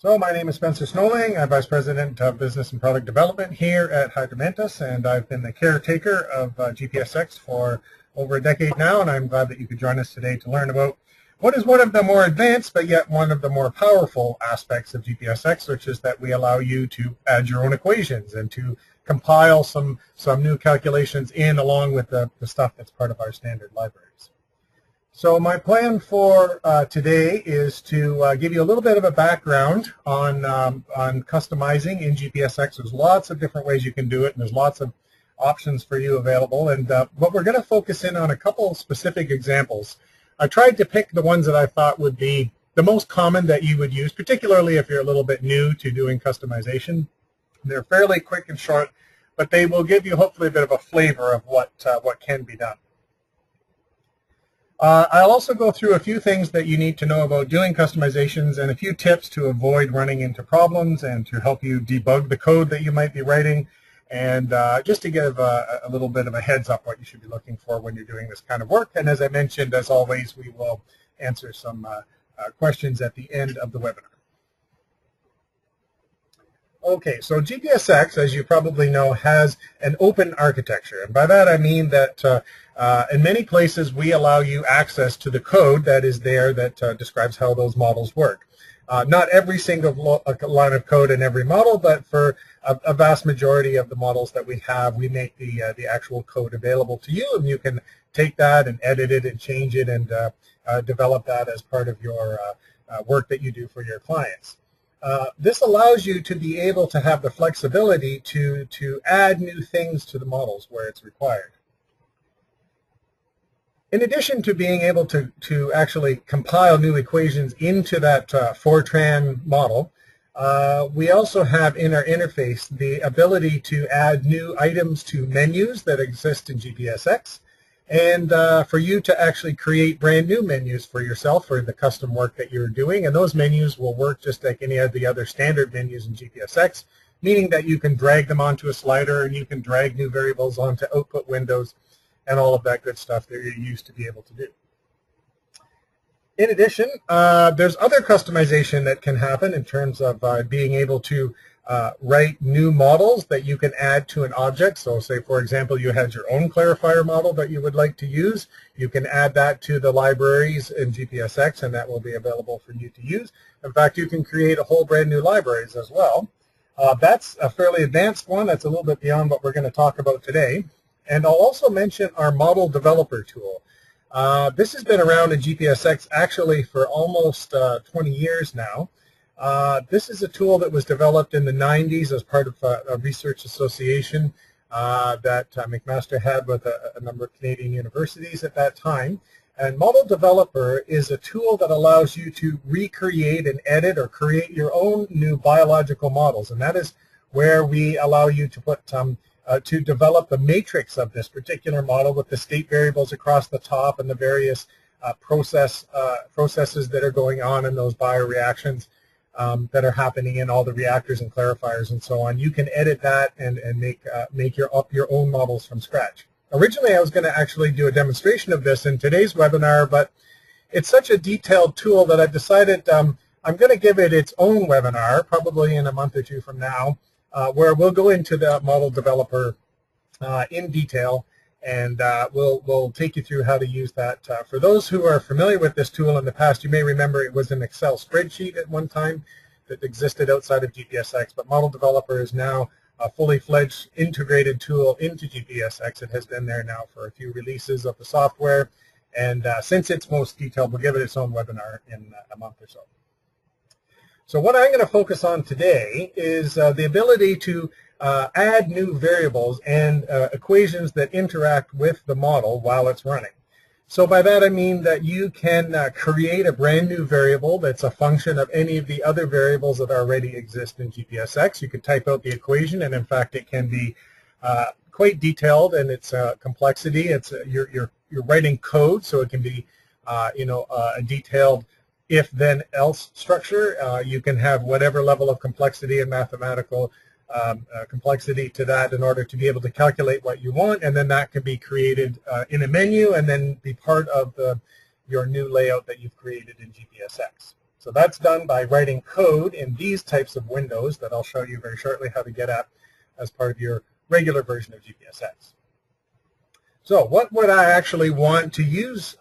So my name is Spencer Snowling. I'm Vice President of Business and Product Development here at Hydromantis, and I've been the caretaker of GPSX for over a decade now, and I'm glad that you could join us today to learn about what is one of the more advanced but yet one of the more powerful aspects of GPSX, which is that we allow you to add your own equations and to compile some new calculations in along with the stuff that's part of our standard libraries. So my plan for today is to give you a little bit of a background on customizing in GPSX. There's lots of different ways you can do it, and there's lots of options for you available. And but we're going to focus in on a couple specific examples. I tried to pick the ones that I thought would be the most common that you would use, particularly if you're a little bit new to doing customization. They're fairly quick and short, but they will give you hopefully a bit of a flavor of what can be done. I'll also go through a few things that you need to know about doing customizations and a few tips to avoid running into problems and to help you debug the code that you might be writing, and just to give a little bit of a heads up what you should be looking for when you're doing this kind of work. And as I mentioned, as always, we will answer some questions at the end of the webinar. Okay, so GPSX, as you probably know, has an open architecture. And by that I mean that in many places we allow you access to the code that is there that describes how those models work. Not every single line of code in every model, but for a vast majority of the models that we have, we make the actual code available to you, and you can take that and edit it and change it and develop that as part of your work that you do for your clients. This allows you to be able to have the flexibility to add new things to the models where it's required. In addition to being able to actually compile new equations into that Fortran model, we also have in our interface the ability to add new items to menus that exist in GPSX, and for you to actually create brand new menus for yourself for the custom work that you're doing. And those menus will work just like any of the other standard menus in GPSX, meaning that you can drag them onto a slider and you can drag new variables onto output windows and all of that good stuff that you're used to be able to do. In addition, there's other customization that can happen in terms of being able to write new models that you can add to an object. So say, for example, you had your own clarifier model that you would like to use. You can add that to the libraries in GPSX, and that will be available for you to use. In fact, you can create a whole brand new libraries as well. That's a fairly advanced one. That's a little bit beyond what we're going to talk about today. And I'll also mention our model developer tool. This has been around in GPSX actually for almost 20 years now. This is a tool that was developed in the 90s as part of a research association that McMaster had with a number of Canadian universities at that time. And Model Developer is a tool that allows you to recreate and edit or create your own new biological models. And that is where we allow you to put to develop the matrix of this particular model with the state variables across the top and the various processes that are going on in those bioreactions that are happening in all the reactors and clarifiers and so on. You can edit that and make your own models from scratch. Originally, I was going to actually do a demonstration of this in today's webinar, but it's such a detailed tool that I've decided I'm going to give it its own webinar, probably in a month or two from now, where we'll go into the model developer in detail, and we'll take you through how to use that. For those who are familiar with this tool in the past, you may remember it was an Excel spreadsheet at one time that existed outside of GPSX, but Model Developer is now a fully fledged integrated tool into GPSX. It has been there now for a few releases of the software, and since it's most detailed, we'll give it its own webinar in a month or so. So what I'm going to focus on today is the ability to add new variables and equations that interact with the model while it's running. So by that I mean that you can create a brand new variable that's a function of any of the other variables that already exist in GPSX. You can type out the equation, and in fact it can be quite detailed in its complexity. It's you're writing code, so it can be a detailed if-then-else structure. You can have whatever level of complexity and mathematical complexity to that in order to be able to calculate what you want, and then that can be created in a menu and then be part of your new layout that you've created in GPSX. So that's done by writing code in these types of windows that I'll show you very shortly how to get at as part of your regular version of GPSX. So what would I actually want to use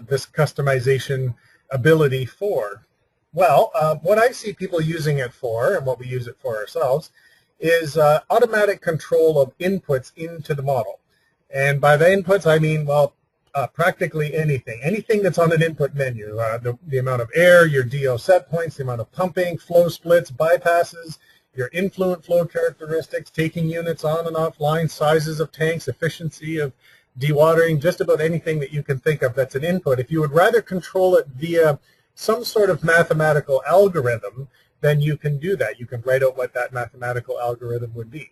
this customization ability for? Well, what I see people using it for, and what we use it for ourselves, is automatic control of inputs into the model. And by the inputs, I mean, well, practically anything. Anything that's on an input menu. The amount of air, your DO set points, the amount of pumping, flow splits, bypasses, your influent flow characteristics, taking units on and offline, sizes of tanks, efficiency of dewatering, just about anything that you can think of that's an input. If you would rather control it via some sort of mathematical algorithm, then you can do that. You can write out what that mathematical algorithm would be.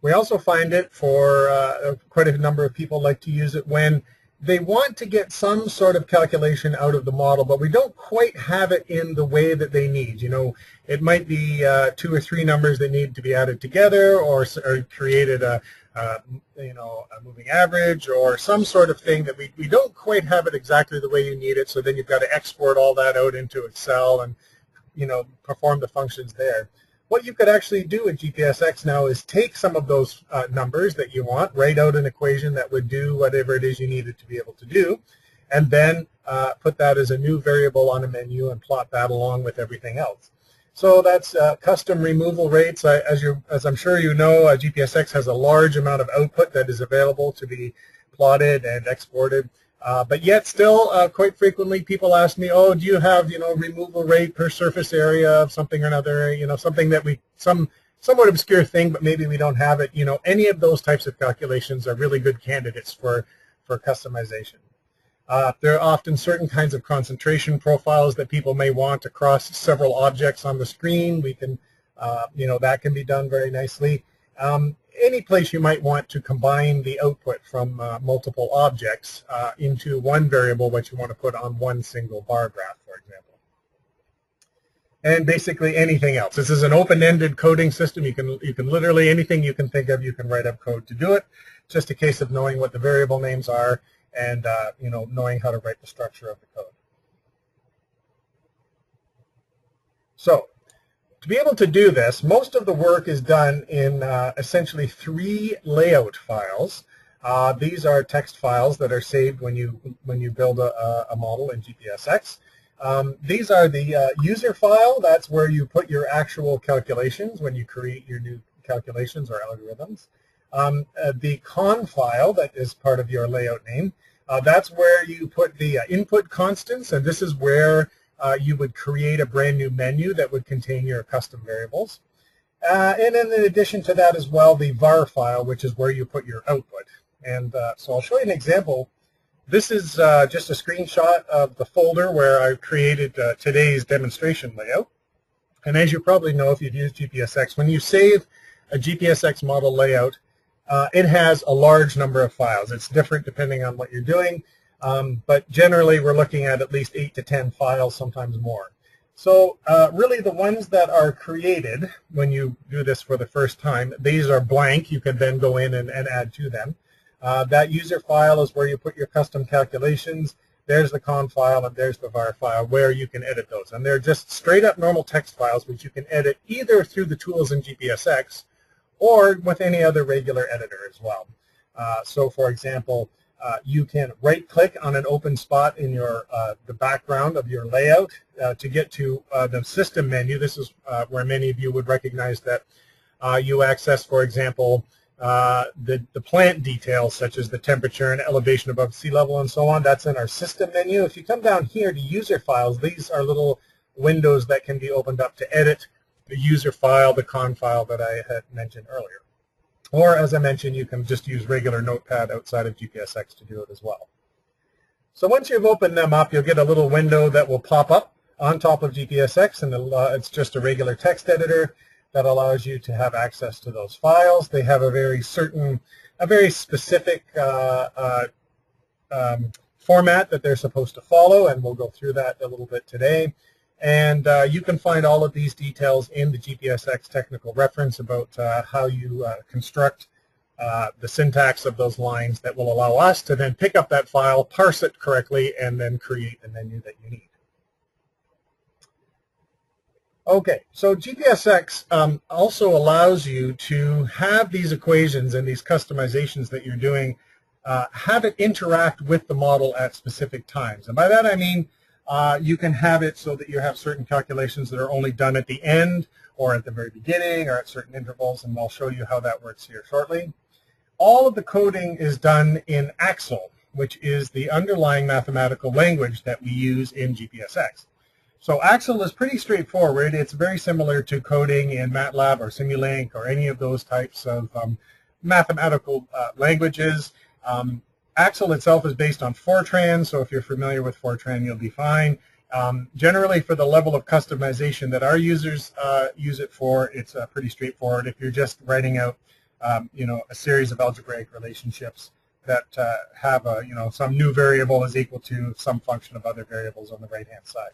We also find it for quite a number of people like to use it when they want to get some sort of calculation out of the model, but we don't quite have it in the way that they need. You know, it might be 2 or 3 numbers that need to be added together, or created a moving average, or some sort of thing that we don't quite have it exactly the way you need it. So then you've got to export all that out into Excel and, you know, perform the functions there. What you could actually do with GPSX now is take some of those numbers that you want, write out an equation that would do whatever it is you need it to be able to do, and then put that as a new variable on a menu and plot that along with everything else. So that's custom removal rates. As I'm sure you know, GPSX has a large amount of output that is available to be plotted and exported. But yet still, quite frequently, people ask me, oh, do you have, you know, removal rate per surface area of something or another, you know, something that somewhat obscure thing, but maybe we don't have it. You know, any of those types of calculations are really good candidates for customization. There are often certain kinds of concentration profiles that people may want across several objects on the screen. We can, you know, that can be done very nicely. Any place you might want to combine the output from multiple objects into one variable, which you want to put on one single bar graph, for example. And basically anything else. This is an open-ended coding system. You can literally, anything you can think of, you can write up code to do it. It's just a case of knowing what the variable names are and you know, knowing how to write the structure of the code. So, to be able to do this, most of the work is done in essentially 3 layout files. These are text files that are saved when you build a model in GPSX. These are the user file. That's where you put your actual calculations when you create your new calculations or algorithms. The con file, that is part of your layout name, that's where you put the input constants, and this is where you would create a brand new menu that would contain your custom variables. And then in addition to that as well, the var file, which is where you put your output. And so I'll show you an example. This is just a screenshot of the folder where I created today's demonstration layout. And as you probably know if you've used GPSX, when you save a GPSX model layout, it has a large number of files. It's different depending on what you're doing. But generally, we're looking at least 8 to 10 files, sometimes more. So really, the ones that are created when you do this for the first time, these are blank. You can then go in and add to them. That user file is where you put your custom calculations. There's the con file, and there's the var file where you can edit those. And they're just straight-up normal text files, which you can edit either through the tools in GPSX or with any other regular editor as well. So, for example, you can right-click on an open spot in your the background of your layout to get to the system menu. This is where many of you would recognize that you access, for example, the plant details such as the temperature and elevation above sea level and so on. That's in our system menu. If you come down here to user files, these are little windows that can be opened up to edit the user file, the con file that I had mentioned earlier. Or, as I mentioned, you can just use regular Notepad outside of GPSX to do it as well. So once you've opened them up, you'll get a little window that will pop up on top of GPSX, and it's just a regular text editor that allows you to have access to those files. They have a very specific format that they're supposed to follow, and we'll go through that a little bit today. And you can find all of these details in the GPSX technical reference about how you construct the syntax of those lines that will allow us to then pick up that file, parse it correctly, and then create the menu that you need. Okay, so GPSX also allows you to have these equations and these customizations that you're doing, have it interact with the model at specific times. And by that I mean you can have it so that you have certain calculations that are only done at the end or at the very beginning or at certain intervals, and I'll show you how that works here shortly. All of the coding is done in Axel, which is the underlying mathematical language that we use in GPSX. So Axel is pretty straightforward. It's very similar to coding in MATLAB or Simulink or any of those types of mathematical languages. Axel itself is based on Fortran, so if you're familiar with Fortran, you'll be fine. Generally, for the level of customization that our users use it for, it's pretty straightforward. If you're just writing out, a series of algebraic relationships that have some new variable is equal to some function of other variables on the right-hand side.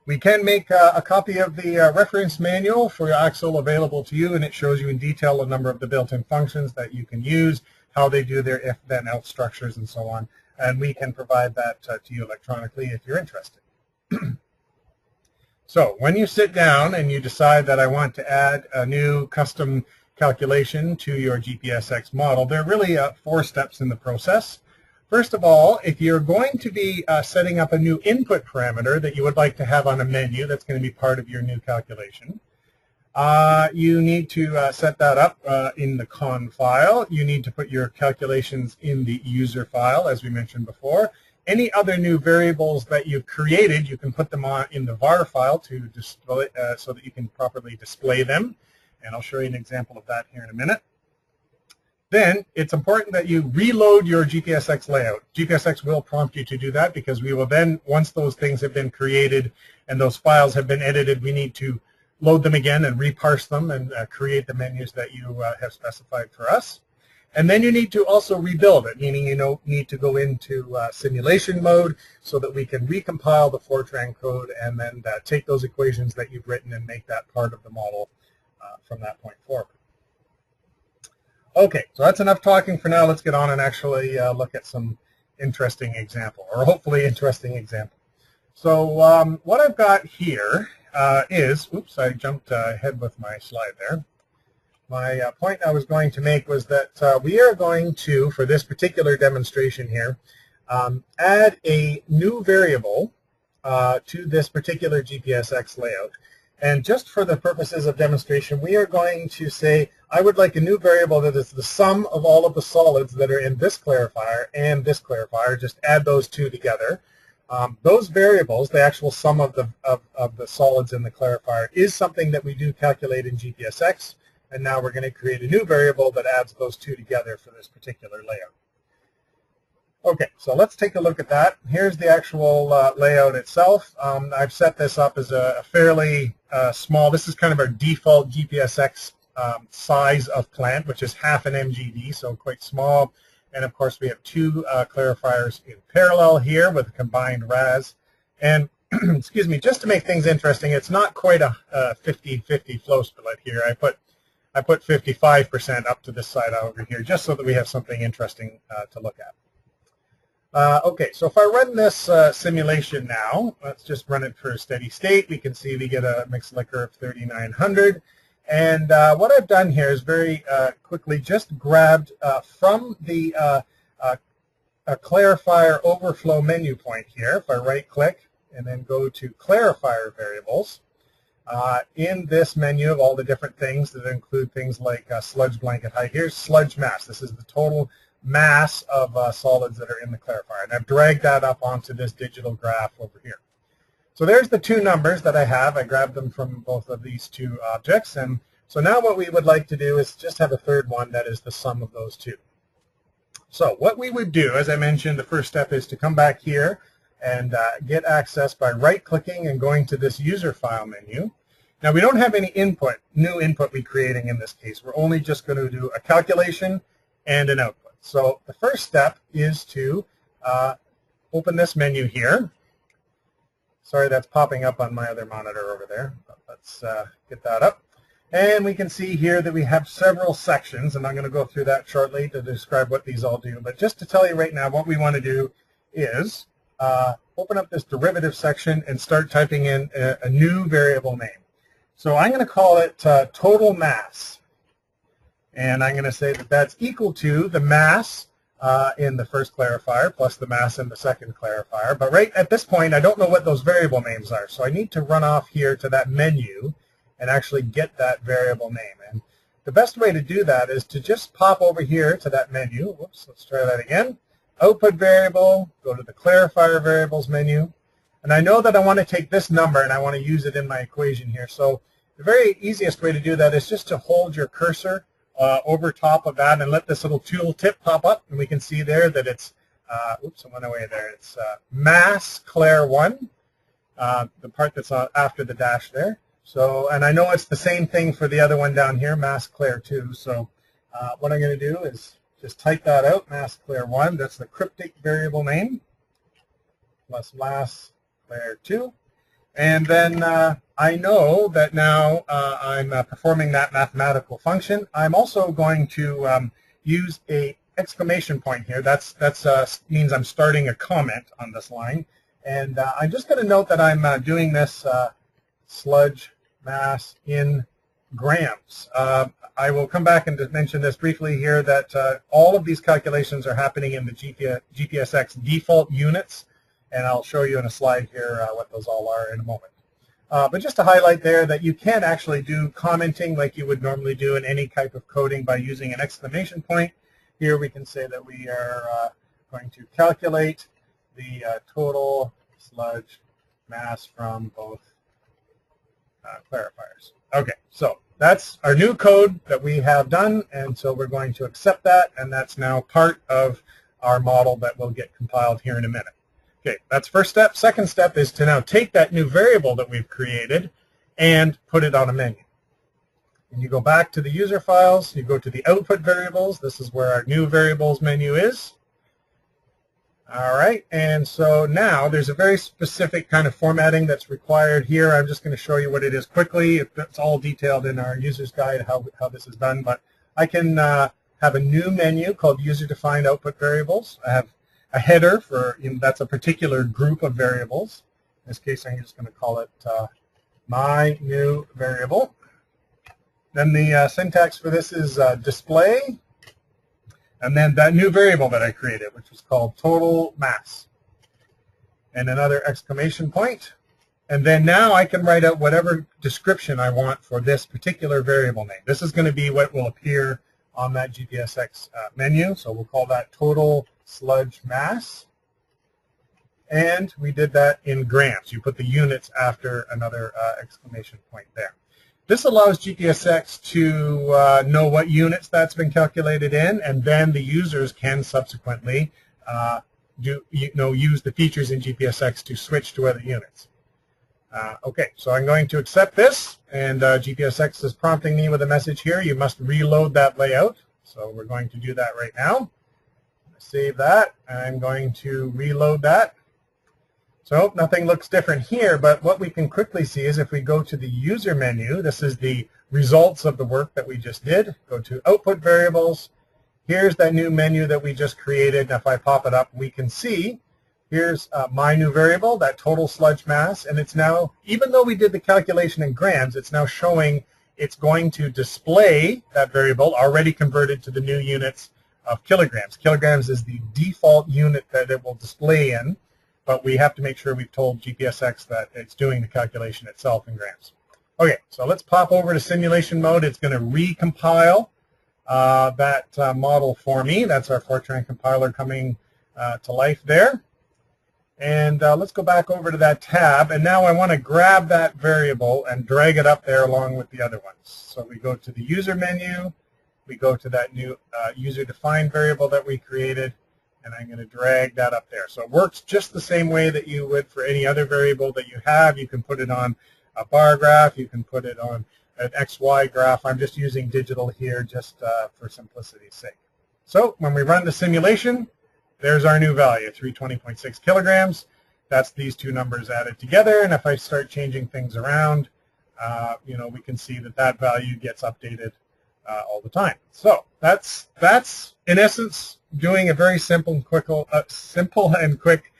We can make a copy of the reference manual for Axel available to you, and it shows you in detail a number of the built-in functions that you can use, how they do their if, then, else structures, and so on. And we can provide that to you electronically if you're interested. So when you sit down and you decide that I want to add a new custom calculation to your GPSX model, there are really 4 steps in the process. First of all, if you're going to be setting up a new input parameter that you would like to have on a menu that's going to be part of your new calculation, you need to set that up in the con file. You need to put your calculations in the user file, as we mentioned before. Any other new variables that you've created, you can put them on in the var file to display, so that you can properly display them. And I'll show you an example of that here in a minute. Then it's important that you reload your GPSX layout. GPSX will prompt you to do that because we will then, once those things have been created and those files have been edited, we need to load them again and reparse them and create the menus that you have specified for us. And then you need to also rebuild it, meaning you need to go into simulation mode so that we can recompile the Fortran code and then take those equations that you've written and make that part of the model from that point forward. Okay, so that's enough talking for now. Let's get on and actually look at some interesting example, or hopefully interesting example. So what I've got here is, oops, I jumped ahead with my slide there. My point I was going to make was that we are going to, for this particular demonstration here, add a new variable to this particular GPSX layout. And just for the purposes of demonstration, we are going to say, I would like a new variable that is the sum of all of the solids that are in this clarifier and this clarifier. Just add those two together. Those variables, the actual sum of the solids in the clarifier, is something that we do calculate in GPSX. And now we're going to create a new variable that adds those two together for this particular layout. Okay, so let's take a look at that. Here's the actual layout itself. I've set this up as a fairly small, this is kind of our default GPSX size of plant, which is half an MGD, so quite small. And of course we have 2 clarifiers in parallel here with a combined RAS. And excuse me, just to make things interesting, it's not quite a 50-50 flow split here. I put 55% up to this side over here, just so that we have something interesting to look at. Okay, so if I run this simulation now, let's just run it for a steady state. We can see we get a mixed liquor of 3,900. And what I've done here is very quickly just grabbed from the clarifier overflow menu point here. If I right-click and then go to clarifier variables, in this menu of all the different things that include things like sludge blanket height, here's sludge mass. This is the total mass of solids that are in the clarifier. And I've dragged that up onto this digital graph over here. So there's the 2 numbers that I have. I grabbed them from both of these 2 objects. And so now what we would like to do is just have a third one that is the sum of those 2. So what we would do, as I mentioned, the first step is to come back here and get access by right-clicking and going to this user file menu. Now we don't have any new input we're creating in this case. We're only just going to do a calculation and an output. So the first step is to open this menu here. Sorry, that's popping up on my other monitor over there. But let's get that up. And we can see here that we have several sections, and I'm going to go through that shortly to describe what these all do. But just to tell you right now, what we want to do is open up this derivative section and start typing in a new variable name. So I'm going to call it total mass. And I'm going to say that that's equal to the mass in the first clarifier plus the mass in the second clarifier. But right at this point, I don't know what those variable names are. So I need to run off here to that menu and actually get that variable name. And the best way to do that is to just pop over here to that menu. Whoops, let's try that again. Output variable, go to the clarifier variables menu. And I know that I want to take this number and I want to use it in my equation here. So the very easiest way to do that is just to hold your cursor over top of that and let this little tool tip pop up. And we can see there that it's, oops, I went away there. It's mass clar 1, the part that's after the dash there. So, and I know it's the same thing for the other one down here, mass clar 2. So what I'm going to do is just type that out, mass clar 1. That's the cryptic variable name, plus mass clar 2. And then I know that now I'm performing that mathematical function. I'm also going to use a exclamation point here. That's means I'm starting a comment on this line. And I'm just going to note that I'm doing this sludge mass in grams. I will come back and mention this briefly here that all of these calculations are happening in the GPSX default units, and I'll show you in a slide here what those all are in a moment. But just to highlight there that you can actually do commenting like you would normally do in any type of coding by using an exclamation point. Here we can say that we are going to calculate the total sludge mass from both clarifiers. Okay, so that's our new code that we have done, and so we're going to accept that, and that's now part of our model that will get compiled here in a minute. Okay, that's first step. Second step is to now take that new variable that we've created and put it on a menu. And you go back to the user files, you go to the output variables. This is where our new variables menu is. All right, and so now there's a very specific kind of formatting that's required here. I'm just going to show you what it is quickly. It's all detailed in our user's guide how this is done, but I can have a new menu called user-defined output variables. I have a header for, that's a particular group of variables. In this case, I'm just going to call it my new variable. Then the syntax for this is display. And then that new variable that I created, which was called total mass. And another exclamation point. And then now I can write out whatever description I want for this particular variable name. This is going to be what will appear on that GPSX menu. So we'll call that total sludge mass. And we did that in grams. You put the units after another exclamation point there. This allows GPSX to know what units that's been calculated in, and then the users can subsequently use the features in GPSX to switch to other units. Okay, so I'm going to accept this, and GPSX is prompting me with a message here. You must reload that layout. So we're going to do that right now. Save that, and I'm going to reload that. So nothing looks different here, but what we can quickly see is if we go to the user menu, this is the results of the work that we just did. Go to output variables. Here's that new menu that we just created. If I pop it up, we can see here's my new variable, that total sludge mass, and it's now, even though we did the calculation in grams, it's now showing it's going to display that variable already converted to the new units of kilograms. Kilograms is the default unit that it will display in, but we have to make sure we've told GPSX that it's doing the calculation itself in grams. Okay, so let's pop over to simulation mode. It's going to recompile that model for me. That's our Fortran compiler coming to life there. And let's go back over to that tab. And now I want to grab that variable and drag it up there along with the other ones. So we go to the user menu. We go to that new user-defined variable that we created. And I'm going to drag that up there. So it works just the same way that you would for any other variable that you have. You can put it on a bar graph. You can put it on an XY graph. I'm just using digital here just for simplicity's sake. So when we run the simulation, there's our new value, 320.6 kilograms. That's these two numbers added together. And if I start changing things around, we can see that that value gets updated all the time. So that's in essence doing a very simple and quick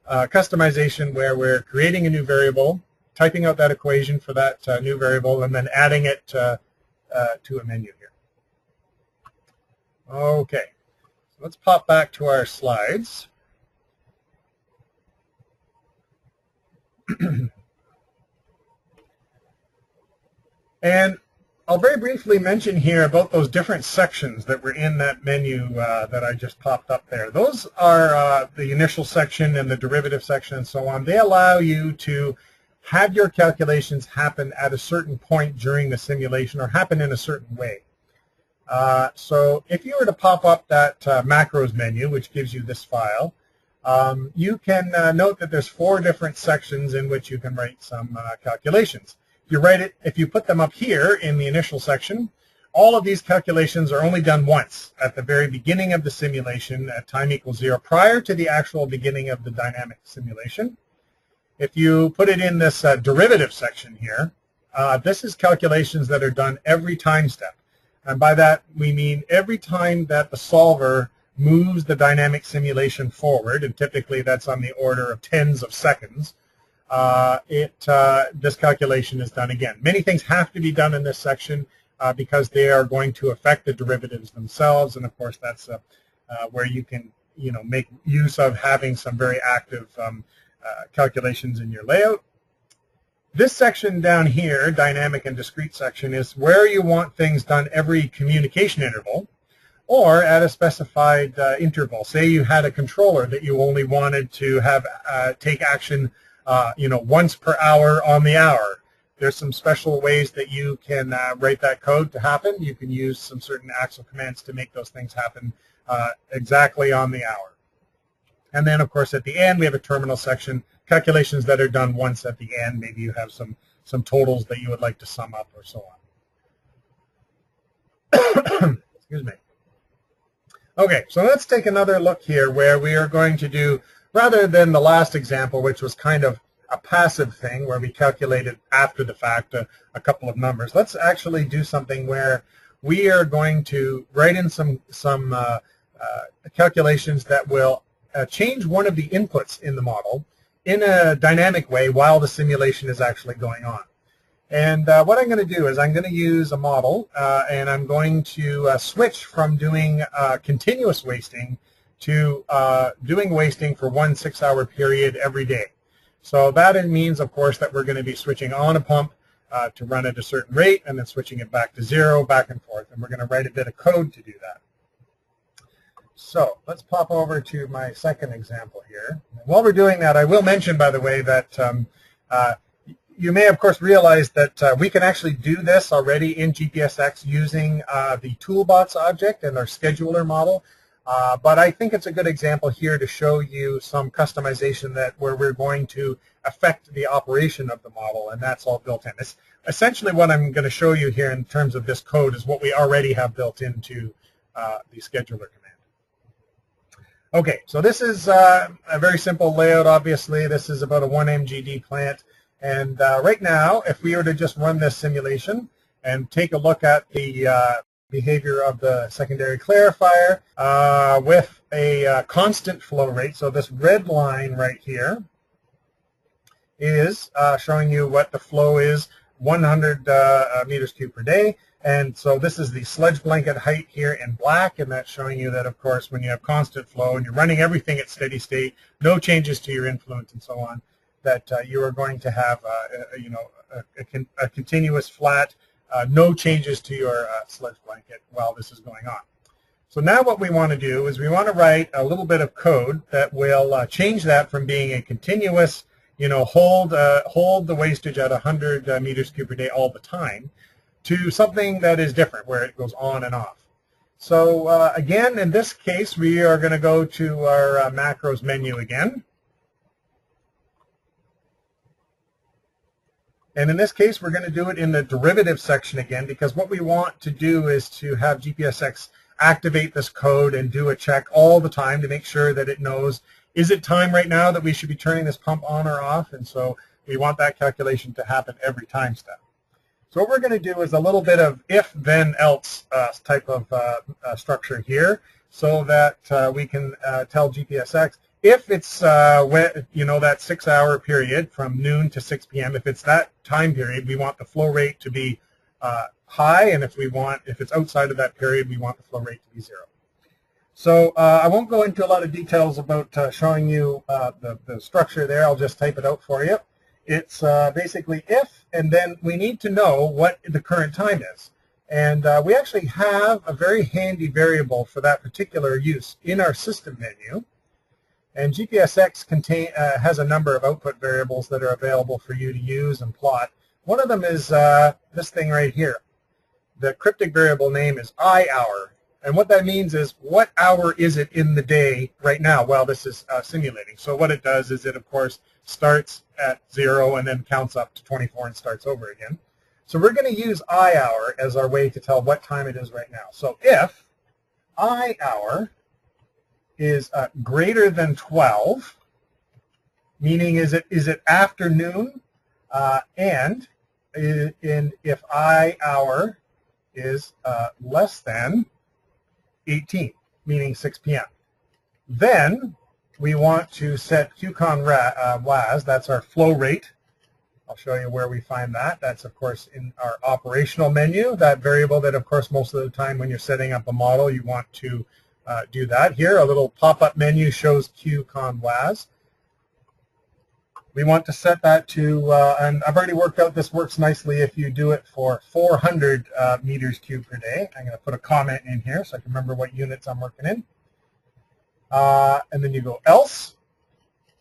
customization where we're creating a new variable, typing out that equation for that new variable, and then adding it to a menu here. Okay, so let's pop back to our slides. And I'll very briefly mention here about those different sections that were in that menu that I just popped up there. Those are the initial section and the derivative section and so on. They allow you to have your calculations happen at a certain point during the simulation or happen in a certain way. So if you were to pop up that macros menu, which gives you this file, you can note that there's 4 different sections in which you can write some calculations. If you put them up here in the initial section, all of these calculations are only done once at the very beginning of the simulation at time equals 0 prior to the actual beginning of the dynamic simulation. If you put it in this derivative section here, this is calculations that are done every time step. And by that we mean every time that the solver moves the dynamic simulation forward, and typically that's on the order of tens of seconds, this calculation is done again. Many things have to be done in this section because they are going to affect the derivatives themselves, and of course that's where you can make use of having some very active calculations in your layout. This section down here, dynamic and discrete section, is where you want things done every communication interval or at a specified interval. Say you had a controller that you only wanted to have take action once per hour on the hour. There's some special ways that you can write that code to happen. You can use some certain Axel commands to make those things happen exactly on the hour. And then, of course, at the end, we have a terminal section, calculations that are done once at the end. Maybe you have some totals that you would like to sum up or so on. Excuse me. Okay, so let's take another look here where we are going to do, rather than the last example, which was kind of a passive thing where we calculated after the fact a couple of numbers, let's actually do something where we are going to write in some calculations that will change one of the inputs in the model in a dynamic way while the simulation is actually going on. And what I'm going to do is I'm going to use a model and I'm going to switch from doing continuous wasting to doing wasting for 1 6-hour period every day. So that means, of course, that we're going to be switching on a pump to run at a certain rate and then switching it back to 0, back and forth. And we're going to write a bit of code to do that. So let's pop over to my second example here. While we're doing that, I will mention, by the way, that you may, of course, realize that we can actually do this already in GPSX using the toolbox object and our scheduler model. But I think it's a good example here to show you some customization where we're going to affect the operation of the model, and that's all built in. It's essentially what I'm going to show you here in terms of this code is what we already have built into the scheduler command. Okay, so this is a very simple layout, obviously. This is about a 1 MGD plant. And right now, if we were to just run this simulation and take a look at the behavior of the secondary clarifier with a constant flow rate, so this red line right here is showing you what the flow is, 100 meters cubed per day. And so this is the sludge blanket height here in black, and that's showing you that, of course, when you have constant flow and you're running everything at steady state, no changes to your influence and so on, that you are going to have a continuous flat, no changes to your sludge blanket while this is going on. So now what we want to do is we want to write a little bit of code that will change that from being a continuous, hold the wastage at 100 meters cubed per day all the time, to something that is different, where it goes on and off. So again, in this case, we are going to go to our macros menu again. And in this case, we're going to do it in the derivative section again, because what we want to do is to have GPSX activate this code and do a check all the time to make sure that it knows, is it time right now that we should be turning this pump on or off? And so we want that calculation to happen every time step. So what we're going to do is a little bit of if, then, else type of structure here, so that we can tell GPSX if it's that 6-hour period from noon to 6 p.m. If it's that time period, we want the flow rate to be high, and if it's outside of that period, we want the flow rate to be 0. So I won't go into a lot of details about showing you the structure there. I'll just type it out for you. It's basically if, and then we need to know what the current time is. And we actually have a very handy variable for that particular use in our system menu. And GPSX has a number of output variables that are available for you to use and plot. One of them is this thing right here. The cryptic variable name is I-hour. And what that means is what hour is it in the day right now while this is simulating. So what it does is it, of course, starts at 0 and then counts up to 24 and starts over again. So we're going to use I-hour as our way to tell what time it is right now. So if I-hour is greater than 12, meaning is it afternoon, and if I-hour is less than 18, meaning 6 p.m. Then we want to set QCon-WAS, that's our flow rate. I'll show you where we find that. That's, of course, in our operational menu, that variable that, of course, most of the time when you're setting up a model, you want to do that. Here, a little pop-up menu shows QCon-WAS. We want to set that to, and I've already worked out this works nicely if you do it for 400 meters cubed per day. I'm going to put a comment in here so I can remember what units I'm working in. And then you go else.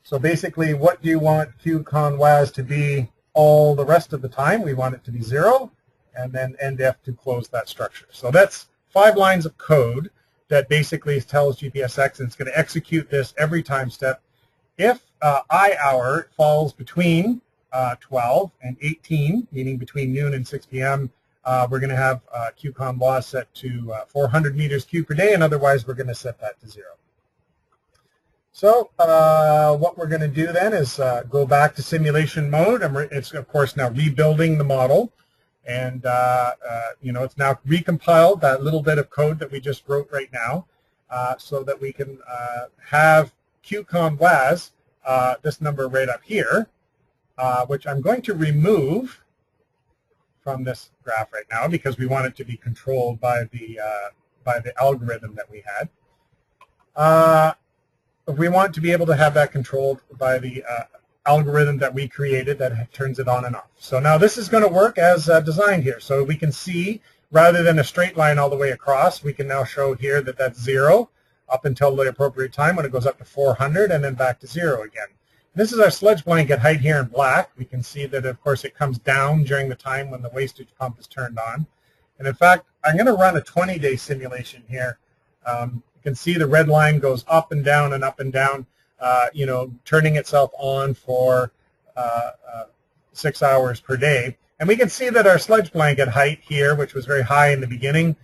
So basically, what do you want QCon-WAS to be all the rest of the time? We want it to be 0, and then endif to close that structure. So that's 5 lines of code that basically tells GPSX, and it's going to execute this every time step. If I-hour falls between 12 and 18, meaning between noon and 6 p.m., we're going to have QCon-WAS set to 400 meters cubed per day, and otherwise we're going to set that to 0. So what we're going to do then is go back to simulation mode, and it's, of course, now rebuilding the model. And, it's now recompiled that little bit of code that we just wrote right now so that we can have QCon-WAS, this number right up here, which I'm going to remove from this graph right now because we want it to be controlled by the algorithm that we had. We want to be able to have that controlled by the algorithm that we created that turns it on and off. So now this is going to work as designed here. So we can see, rather than a straight line all the way across, we can now show here that that's 0 up until the appropriate time when it goes up to 400 and then back to 0 again. This is our sludge blanket height here in black. We can see that, of course, it comes down during the time when the wastage pump is turned on. And in fact, I'm going to run a 20-day simulation here. You can see the red line goes up and down and up and down, turning itself on for 6 hours per day. And we can see that our sludge blanket height here, which was very high in the beginning,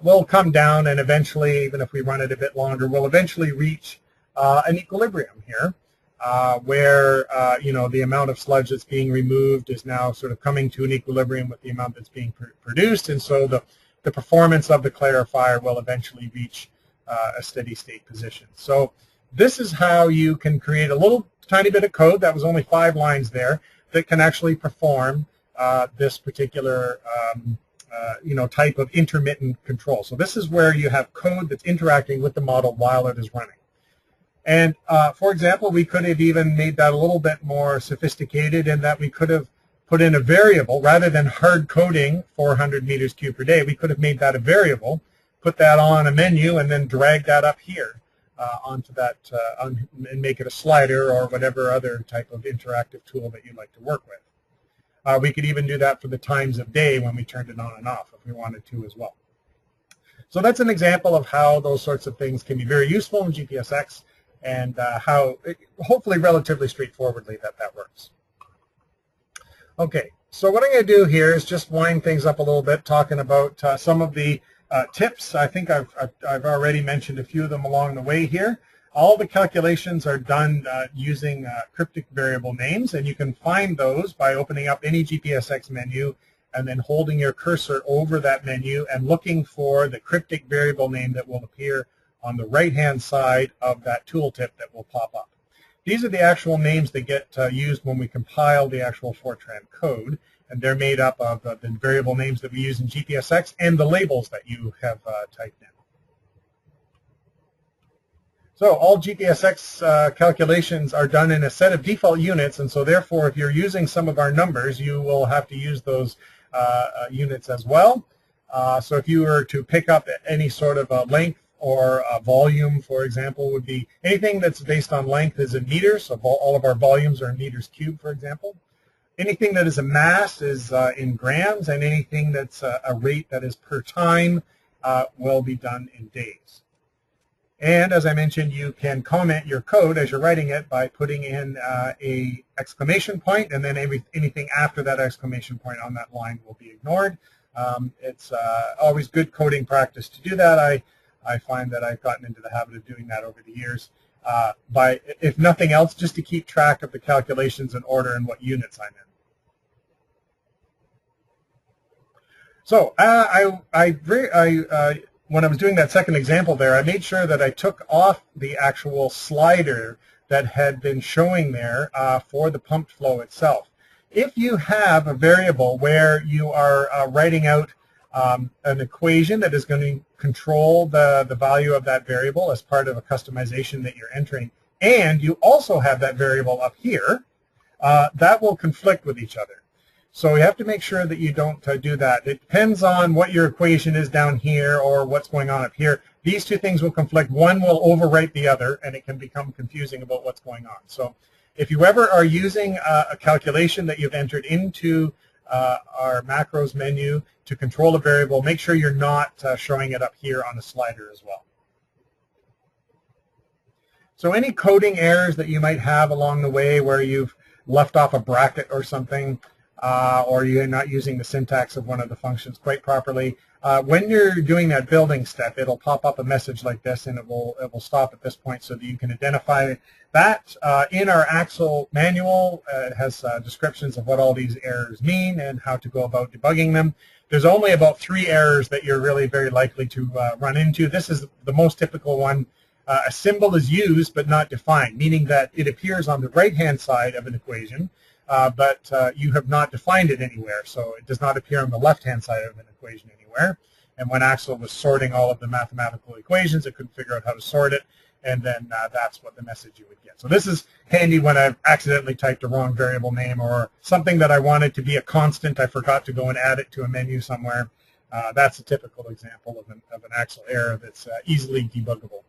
will come down, and eventually, even if we run it a bit longer, we'll eventually reach an equilibrium here, where the amount of sludge that's being removed is now sort of coming to an equilibrium with the amount that's being produced, and so the performance of the clarifier will eventually reach a steady state position. So this is how you can create a little tiny bit of code, that was only 5 lines there, that can actually perform this particular type of intermittent control. So this is where you have code that's interacting with the model while it is running. And for example, we could have even made that a little bit more sophisticated in that we could have put in a variable rather than hard coding 400 meters cubed per day. We could have made that a variable, put that on a menu, and then drag that up here onto that and make it a slider or whatever other type of interactive tool that you'd like to work with. We could even do that for the times of day when we turned it on and off if we wanted to as well. So that's an example of how those sorts of things can be very useful in GPSX, and how, hopefully relatively straightforwardly, that works. Okay, so what I'm going to do here is just wind things up a little bit, talking about some of the tips. I think I've already mentioned a few of them along the way here. All the calculations are done using cryptic variable names, and you can find those by opening up any GPSX menu and then holding your cursor over that menu and looking for the cryptic variable name that will appear on the right-hand side of that tooltip that will pop up. These are the actual names that get used when we compile the actual Fortran code, and they're made up of the variable names that we use in GPSX and the labels that you have typed in. So all GPSX calculations are done in a set of default units, and so therefore if you're using some of our numbers, you will have to use those units as well. So if you were to pick up any sort of a length or a volume, for example, would be anything that's based on length is in meters, so all of our volumes are in meters cubed, for example. Anything that is a mass is in grams, and anything that's a rate that is per time will be done in days. And as I mentioned, you can comment your code as you're writing it by putting in a exclamation point, and then anything after that exclamation point on that line will be ignored. It's always good coding practice to do that. I find that I've gotten into the habit of doing that over the years by, if nothing else, just to keep track of the calculations in order and what units I'm in. So when I was doing that second example there, I made sure that I took off the actual slider that had been showing there for the pumped flow itself. If you have a variable where you are writing out an equation that is going to control the value of that variable as part of a customization that you're entering, and you also have that variable up here, that will conflict with each other. So you have to make sure that you don't do that. It depends on what your equation is down here or what's going on up here. These two things will conflict. One will overwrite the other, and it can become confusing about what's going on. So if you ever are using a calculation that you've entered into our macros menu to control a variable, make sure you're not showing it up here on the slider as well. So any coding errors that you might have along the way where you've left off a bracket or something, or you're not using the syntax of one of the functions quite properly, when you're doing that building step, it'll pop up a message like this, and it will stop at this point so that you can identify that. In our Axle manual, it has descriptions of what all these errors mean and how to go about debugging them. There's only about 3 errors that you're really very likely to run into. This is the most typical one. A symbol is used but not defined, meaning that it appears on the right-hand side of an equation, but you have not defined it anywhere, so it does not appear on the left-hand side of an equation anywhere. And when Axel was sorting all of the mathematical equations, it couldn't figure out how to sort it, and then that's what the message you would get. So this is handy when I've accidentally typed a wrong variable name or something that I wanted to be a constant. I forgot to go and add it to a menu somewhere. That's a typical example of an Axel error that's easily debuggable.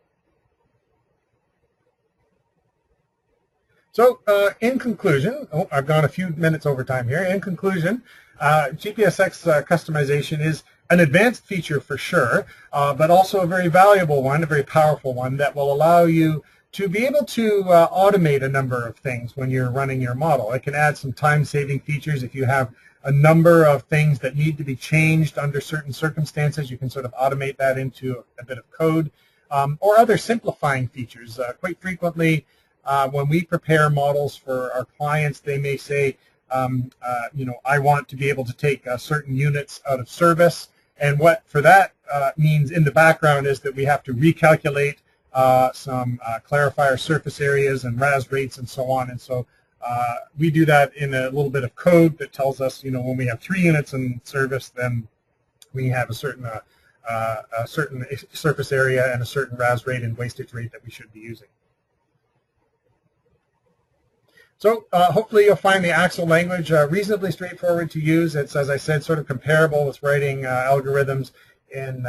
So in conclusion, I've gone a few minutes over time here. In conclusion, GPSX customization is an advanced feature for sure, but also a very valuable one, a very powerful one that will allow you to be able to automate a number of things when you're running your model. It can add some time-saving features. If you have a number of things that need to be changed under certain circumstances, you can sort of automate that into a bit of code, or other simplifying features. Quite frequently, when we prepare models for our clients, they may say, you know, I want to be able to take certain units out of service, and what for that means in the background is that we have to recalculate some clarifier surface areas and RAS rates and so on. And so we do that in a little bit of code that tells us, you know, when we have 3 units in service, then we have a certain surface area and a certain RAS rate and wastage rate that we should be using. So hopefully you'll find the Axel language reasonably straightforward to use. It's, as I said, sort of comparable with writing algorithms in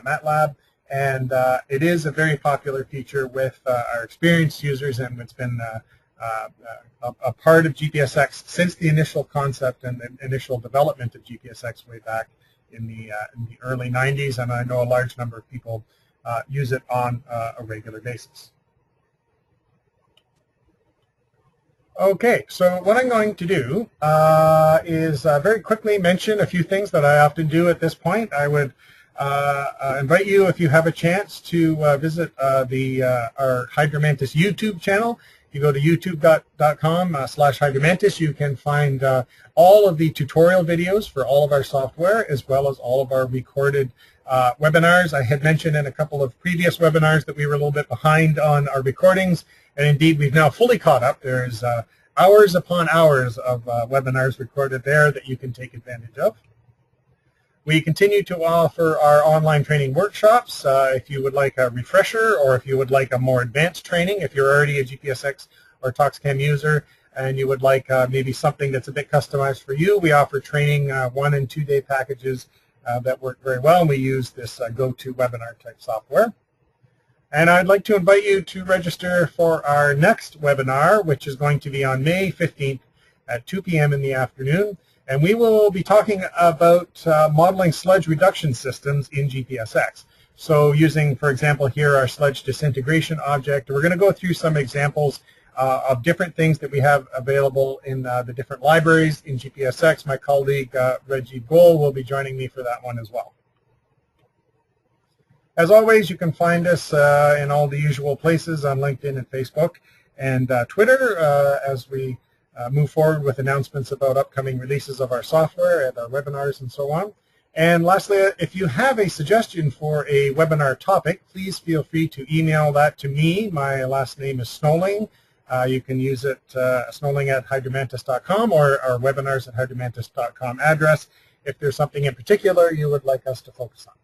MATLAB, and it is a very popular feature with our experienced users, and it's been a part of GPSX since the initial concept and the initial development of GPSX way back in the early 90s, and I know a large number of people use it on a regular basis. Okay, so what I'm going to do is very quickly mention a few things that I often do at this point. I would invite you, if you have a chance, to visit our Hydromantis YouTube channel. If you go to youtube.com/Hydromantis, you can find all of the tutorial videos for all of our software, as well as all of our recorded webinars. I had mentioned in a couple of previous webinars that we were a little bit behind on our recordings, and indeed we've now fully caught up. There's hours upon hours of webinars recorded there that you can take advantage of. We continue to offer our online training workshops. If you would like a refresher, or if you would like a more advanced training, if you're already a GPSX or TOXCAM user and you would like maybe something that's a bit customized for you, we offer training 1- and 2-day packages that work very well, and we use this GoToWebinar type software. And I'd like to invite you to register for our next webinar, which is going to be on May 15th at 2 p.m. in the afternoon. And we will be talking about modeling sludge reduction systems in GPSX. So using, for example, here our sludge disintegration object. We're going to go through some examples of different things that we have available in the different libraries in GPSX. My colleague Reggie Gohl will be joining me for that one as well. As always, you can find us in all the usual places on LinkedIn and Facebook and Twitter as we move forward with announcements about upcoming releases of our software and our webinars and so on. And lastly, if you have a suggestion for a webinar topic, please feel free to email that to me. My last name is Snolling. You can use it, snolling@hydromantis.com, or our webinars@hydromantis.com address if there's something in particular you would like us to focus on.